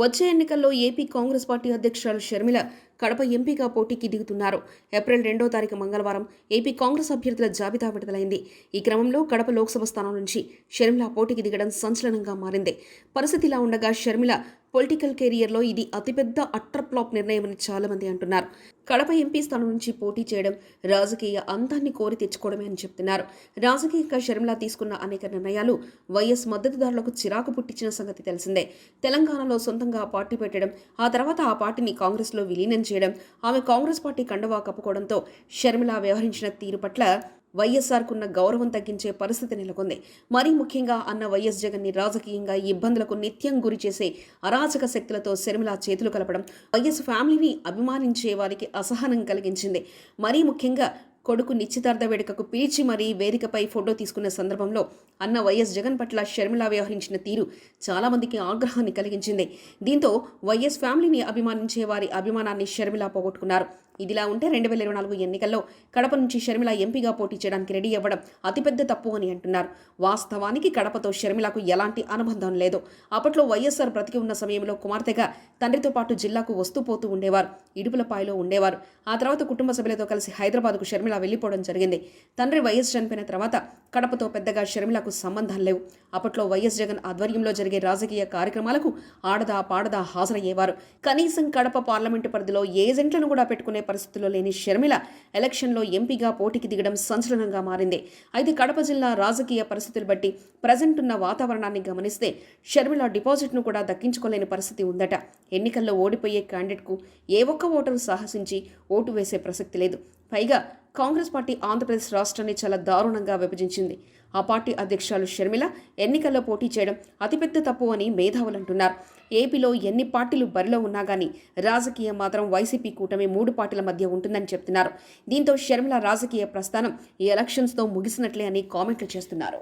వచ్చే ఎన్నికల్లో AP Congress party అధ్యక్షురాలు షర్మిల కడప ఎంపీగా పోటీకి దిగుతున్నారు. ఏప్రిల్ 2వ తారీఖు మంగళవారం ఏపీ కాంగ్రెస్ అభ్యర్థుల జాబితా విడుదలైంది. ఈ క్రమంలో కడప లోక్సభ స్థానం నుంచి షర్మిల పోటీకి దిగడం సంచలనంగా మారింది. పరిస్థితి ఇలా ఉండగా షర్మిల పొలిటికల్ కెరియర్లో ఇది అతిపెద్ద అట్టర్ ఫ్లాప్ నిర్ణయమని చాలామంది అంటున్నారు. కడప ఎంపీ స్థానం నుంచి పోటీ చేయడం రాజకీయ అంతాన్ని కోరి తెచ్చుకోవడమే అని చెప్తున్నారు. రాజకీయంగా షర్మిల తీసుకున్న అనేక నిర్ణయాలు వైఎస్ మద్దతుదారులకు చిరాకు పుట్టించిన సంగతి తెలిసిందే. తెలంగాణలో సొంతంగా పార్టీ పెట్టడం, ఆ తర్వాత ఆ పార్టీని కాంగ్రెస్లో విలీనం చేయడం, ఆమె కాంగ్రెస్ పార్టీ కండువా కప్పుకోవడంతో షర్మిల వ్యవహరించిన తీరు పట్ల వైఎస్ఆర్కున్న గౌరవం తగ్గించే పరిస్థితి నెలకొంది. మరీ ముఖ్యంగా అన్న వైఎస్ జగన్ని రాజకీయంగా ఇబ్బందులకు నిత్యం గురి చేసే అరాచక శక్తులతో షర్మిల చేతులు కలపడం వైఎస్ ఫ్యామిలీని అభిమానించే వారికి అసహనం కలిగించింది. మరీ ముఖ్యంగా కొడుకు నిశ్చితార్థ వేడుకకు పిలిచి మరీ వేదికపై ఫోటో తీసుకున్న సందర్భంలో అన్న వైఎస్ జగన్ పట్ల షర్మిల వ్యవహరించిన తీరు చాలామందికి ఆగ్రహాన్ని కలిగించింది. దీంతో వైఎస్ ఫ్యామిలీని అభిమానించే వారి అభిమానాన్ని షర్మిల పోగొట్టుకున్నారు. ఇదిలా ఉంటే 2024 ఎన్నికల్లో కడప నుంచి షర్మిల ఎంపీగా పోటీ చేయడానికి రెడీ అవ్వడం అతిపెద్ద తప్పు అని అంటున్నారు. వాస్తవానికి కడపతో షర్మిలకు ఎలాంటి అనుబంధం లేదు. అప్పట్లో వైఎస్ఆర్ బ్రతికి ఉన్న సమయంలో కుమార్తెగా తండ్రితో పాటు జిల్లాకు వస్తూ పోతూ ఉండేవారు. ఇడుపులపాయలో ఉండేవారు. ఆ తర్వాత కుటుంబ సభ్యులతో కలిసి హైదరాబాద్కు షర్మిల వెళ్లిపోవడం జరిగింది. తండ్రి వైఎస్ చనిపోయిన తర్వాత కడపతో పెద్దగా షర్మిలకు సంబంధాలు లేవు. అప్పట్లో వైఎస్ జగన్ ఆధ్వర్యంలో జరిగే రాజకీయ కార్యక్రమాలకు ఆడదా పాడదా హాజరయ్యేవారు. కనీసం కడప పార్లమెంటు పరిధిలో ఏజెంట్లను కూడా పెట్టుకునే పరిస్థితుల్లో లేని షర్మిల ఎలక్షన్లో ఎంపీగా పోటీకి దిగడం సంచలనంగా మారింది. అయితే కడప జిల్లా రాజకీయ పరిస్థితులు బట్టి ప్రజెంట్ ఉన్న వాతావరణాన్ని గమనిస్తే షర్మిల డిపాజిట్ను కూడా దక్కించుకోలేని పరిస్థితి ఉందట. ఎన్నికల్లో ఓడిపోయే క్యాండిడేట్కు ఏ ఒక్క ఓటరు సాహసించి ఓటు వేసే ప్రసక్తి లేదు. పైగా కాంగ్రెస్ పార్టీ ఆంధ్రప్రదేశ్ రాష్ట్రాన్ని చాలా దారుణంగా విభజించింది. ఆ పార్టీ అధ్యక్షురాలు షర్మిల ఎన్నికల్లో పోటీ చేయడం అతిపెద్ద తప్పు అని మేధావులు అంటున్నారు. ఏపీలో ఎన్ని పార్టీలు బరిలో ఉన్నా కానీ రాజకీయం మాత్రం వైసీపీ కూటమి 3 పార్టీల మధ్య ఉంటుందని చెప్తున్నారు. దీంతో షర్మిల రాజకీయ ప్రస్థానం ఈ ఎలక్షన్స్తో ముగిసినట్లే అని కామెంట్లు చేస్తున్నారు.